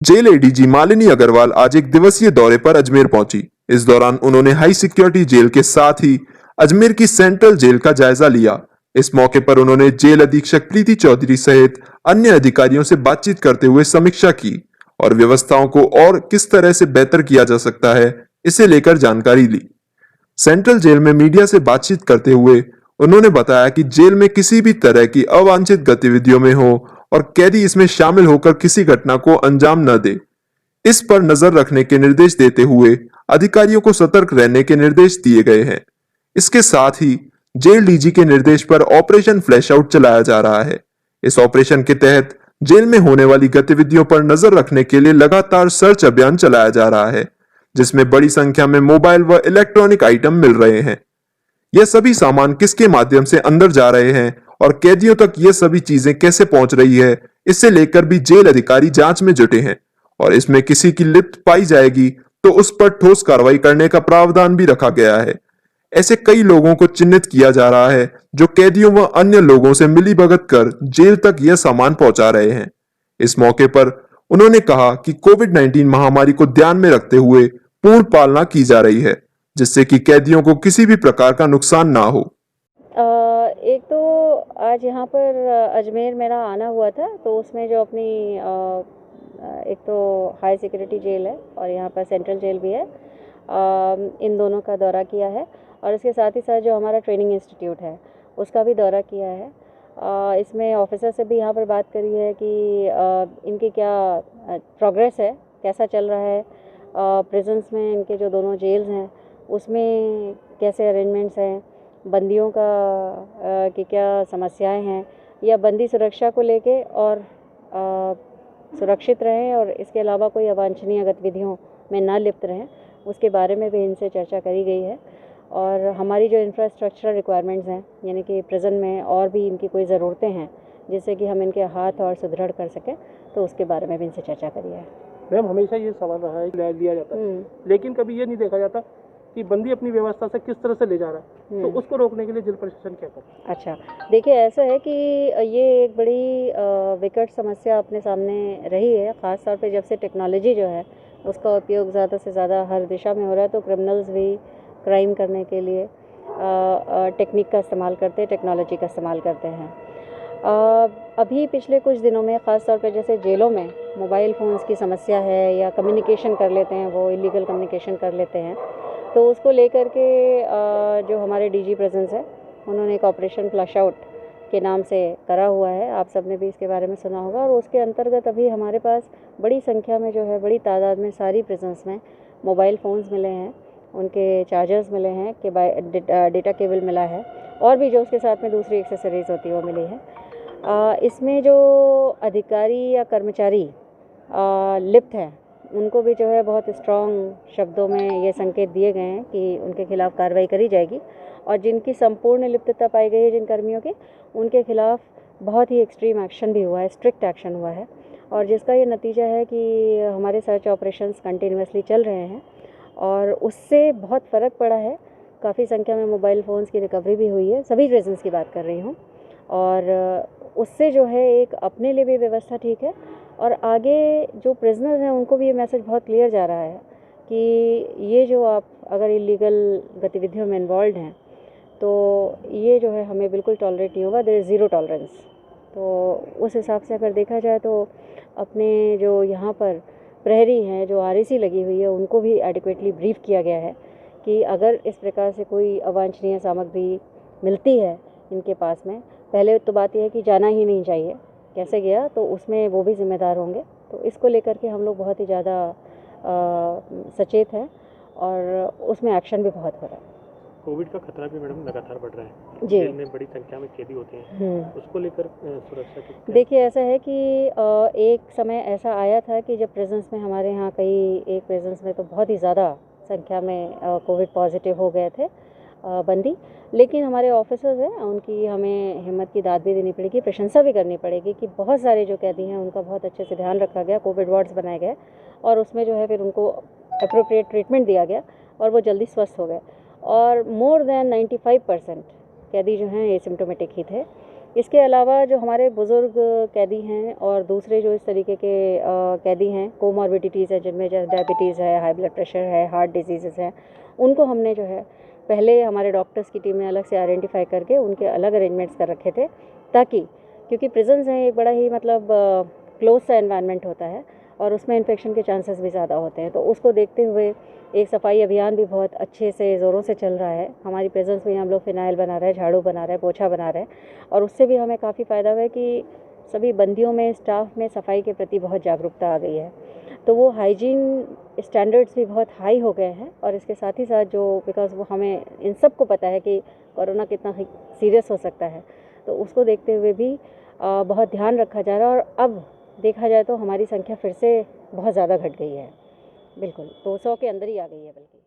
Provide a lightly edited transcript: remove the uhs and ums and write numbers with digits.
Jail ADG Malini Agarwal आज एक दिवसीय दौरे पर अजमेर पहुंची। इस दौरान उन्होंने हाई सिक्योरिटी जेल के साथ ही अजमेर की सेंट्रल जेल का जायजा लिया। इस मौके पर उन्होंने जेल अधीक्षक प्रीति चौधरी सहित अन्य अधिकारियों से बातचीत करते हुए समीक्षा की और व्यवस्थाओं को और किस तरह से बेहतर किया जा सकता है, इसे लेकर जानकारी ली। सेंट्रल जेल में मीडिया से बातचीत करते हुए उन्होंने बताया कि जेल में किसी भी तरह की अवांछित गतिविधियों में हो और कैदी इसमें शामिल होकर किसी घटना को अंजाम न दे, इस पर नजर रखने के निर्देश देते हुए अधिकारियों को सतर्क रहने के निर्देश दिए गए हैं। इसके साथ ही जेल डीजी के निर्देश पर ऑपरेशन फ्लैश आउट चलाया जा रहा है। इस ऑपरेशन के तहत जेल में होने वाली गतिविधियों पर नजर रखने के लिए लगातार सर्च अभियान चलाया जा रहा है, जिसमें बड़ी संख्या में मोबाइल व इलेक्ट्रॉनिक आइटम मिल रहे हैं। यह सभी सामान किसके माध्यम से अंदर जा रहे हैं और कैदियों तक ये सभी चीजें कैसे पहुंच रही है, इसे लेकर भी जेल अधिकारी जांच में जुटे हैं और इसमें किसी की लिप्त पाई जाएगी तो उस पर ठोस कार्रवाई करने का प्रावधान भी रखा गया है। ऐसे कई लोगों को चिन्हित किया जा रहा है जो कैदियों व अन्य लोगों से मिलीभगत कर जेल तक यह सामान पहुंचा रहे हैं। इस मौके पर उन्होंने कहा कि कोविड-19 महामारी को ध्यान में रखते हुए पूर्ण पालना की जा रही है, जिससे कि कैदियों को किसी भी प्रकार का नुकसान ना हो। एक तो आज यहाँ पर अजमेर मेरा आना हुआ था, तो उसमें जो अपनी एक तो हाई सिक्योरिटी जेल है और यहाँ पर सेंट्रल जेल भी है, इन दोनों का दौरा किया है और इसके साथ ही साथ जो हमारा ट्रेनिंग इंस्टीट्यूट है उसका भी दौरा किया है। इसमें ऑफिसर से भी यहाँ पर बात करी है कि इनकी क्या प्रोग्रेस है, कैसा चल रहा है, प्रिजन्स में इनके जो दोनों जेल्स हैं उसमें कैसे अरेंजमेंट्स हैं, बंदियों का की क्या समस्याएं हैं, या बंदी सुरक्षा को लेके और सुरक्षित रहें और इसके अलावा कोई अवांछनीय गतिविधियों में ना लिप्त रहें, उसके बारे में भी इनसे चर्चा करी गई है। और हमारी जो इंफ्रास्ट्रक्चरल रिक्वायरमेंट्स हैं, यानी कि प्रिजन में और भी इनकी कोई ज़रूरतें हैं जिससे कि हम इनके हाथ और सुदृढ़ कर सकें, तो उसके बारे में भी इनसे चर्चा करी है। मैम, हमेशा ये सवाल रहा है कि लिया जाता है, लेकिन कभी ये नहीं देखा जाता कि बंदी अपनी व्यवस्था से किस तरह से ले जा रहा है, तो उसको रोकने के लिए जेल प्रशासन क्या करे? अच्छा, देखिए ऐसा है कि ये एक बड़ी विकट समस्या अपने सामने रही है, ख़ास तौर पे जब से टेक्नोलॉजी जो है उसका उपयोग ज़्यादा से ज़्यादा हर दिशा में हो रहा है, तो क्रिमिनल्स भी क्राइम करने के लिए टेक्निक का इस्तेमाल करते हैं, टेक्नोलॉजी का इस्तेमाल करते हैं। अभी पिछले कुछ दिनों में ख़ास तौर पे जैसे जेलों में मोबाइल फ़ोन्स की समस्या है या कम्युनिकेशन कर लेते हैं, वो इलीगल कम्युनिकेशन कर लेते हैं, तो उसको लेकर के जो हमारे डीजी प्रेजेंस है उन्होंने एक ऑपरेशन फ्लश आउट के नाम से करा हुआ है, आप सब ने भी इसके बारे में सुना होगा। और उसके अंतर्गत अभी हमारे पास बड़ी संख्या में जो है, बड़ी तादाद में सारी प्रिजन्स में मोबाइल फ़ोन्स मिले हैं, उनके चार्जर्स मिले हैं, कि डेटा केबल मिला है और भी जो उसके साथ में दूसरी एक्सेसरीज़ होती है वो मिली है। इसमें जो अधिकारी या कर्मचारी लिप्त हैं उनको भी जो है बहुत स्ट्रॉन्ग शब्दों में ये संकेत दिए गए हैं कि उनके खिलाफ़ कार्रवाई करी जाएगी, और जिनकी संपूर्ण लिप्तता पाई गई है जिन कर्मियों की, उनके खिलाफ़ बहुत ही एक्सट्रीम एक्शन भी हुआ है, स्ट्रिक्ट एक्शन हुआ है, और जिसका ये नतीजा है कि हमारे सर्च ऑपरेशंस कंटिन्यूसली चल रहे हैं और उससे बहुत फ़र्क पड़ा है। काफ़ी संख्या में मोबाइल फ़ोन्स की रिकवरी भी हुई है, सभी रीजंस की बात कर रही हूँ, और उससे जो है एक अपने लिए भी व्यवस्था ठीक है और आगे जो प्रिजनर्स हैं उनको भी ये मैसेज बहुत क्लियर जा रहा है कि ये जो आप अगर इलीगल गतिविधियों में इन्वॉल्व हैं तो ये जो है हमें बिल्कुल टॉलरेट नहीं होगा, देयर इज़ ज़ीरो टॉलरेंस। तो उस हिसाब से अगर देखा जाए तो अपने जो यहाँ पर प्रहरी हैं, जो आरएसी लगी हुई है, उनको भी एडिक्वेटली ब्रीफ किया गया है कि अगर इस प्रकार से कोई अवांछनीय सामग्री मिलती है इनके पास में, पहले तो बात यह है कि जाना ही नहीं चाहिए, कैसे गया तो उसमें वो भी जिम्मेदार होंगे। तो इसको लेकर के हम लोग बहुत ही ज़्यादा सचेत हैं और उसमें एक्शन भी बहुत हो रहा है। कोविड का खतरा भी मैडम लगातार बढ़ रहा है, जी, जेल में बड़ी संख्या में कैदी होते हैं, उसको लेकर सुरक्षा की देखिए ऐसा है कि एक समय ऐसा आया था कि जब प्रेजेंस में हमारे यहाँ कई एक प्रेजेंस में तो बहुत ही ज़्यादा संख्या में कोविड पॉजिटिव हो गए थे बंदी, लेकिन हमारे ऑफिसर्स हैं उनकी हमें हिम्मत की दाद भी देनी पड़ेगी, प्रशंसा भी करनी पड़ेगी कि बहुत सारे जो कैदी हैं उनका बहुत अच्छे से ध्यान रखा गया, कोविड वार्ड्स बनाए गए और उसमें जो है फिर उनको अप्रोप्रिएट ट्रीटमेंट दिया गया और वो जल्दी स्वस्थ हो गए, और मोर देन 95% कैदी जो हैं एसिम्प्टोमेटिक ही थे। इसके अलावा जो हमारे बुज़ुर्ग कैदी हैं और दूसरे जो इस तरीके के कैदी हैं, कोमॉर्बिडिटीज़ हैं जिनमें जैसे डायबिटीज़ है, हाई ब्लड प्रेशर है, हार्ट डिजीज़ हैं, उनको हमने जो है पहले हमारे डॉक्टर्स की टीम ने अलग से आइडेंटिफाई करके उनके अलग अरेंजमेंट्स कर रखे थे, ताकि क्योंकि प्रिजन्स हैं एक बड़ा ही मतलब क्लोज सा एनवायरनमेंट होता है और उसमें इन्फेक्शन के चांसेस भी ज़्यादा होते हैं। तो उसको देखते हुए एक सफाई अभियान भी बहुत अच्छे से ज़ोरों से चल रहा है। हमारी प्रेजेंस में हम लोग फिनाइल बना रहे हैं, झाड़ू बना रहे हैं, पोछा बना रहे हैं और उससे भी हमें काफ़ी फ़ायदा हुआ है कि सभी बंदियों में, स्टाफ में सफाई के प्रति बहुत जागरूकता आ गई है। तो वो हाइजीन स्टैंडर्ड्स भी बहुत हाई हो गए हैं और इसके साथ ही साथ जो बिकॉज़ वो हमें इन सब को पता है कि कोरोना कितना सीरियस हो सकता है, तो उसको देखते हुए भी बहुत ध्यान रखा जा रहा है और अब देखा जाए तो हमारी संख्या फिर से बहुत ज़्यादा घट गई है। बिल्कुल, तो 100 के अंदर ही आ गई है बल्कि।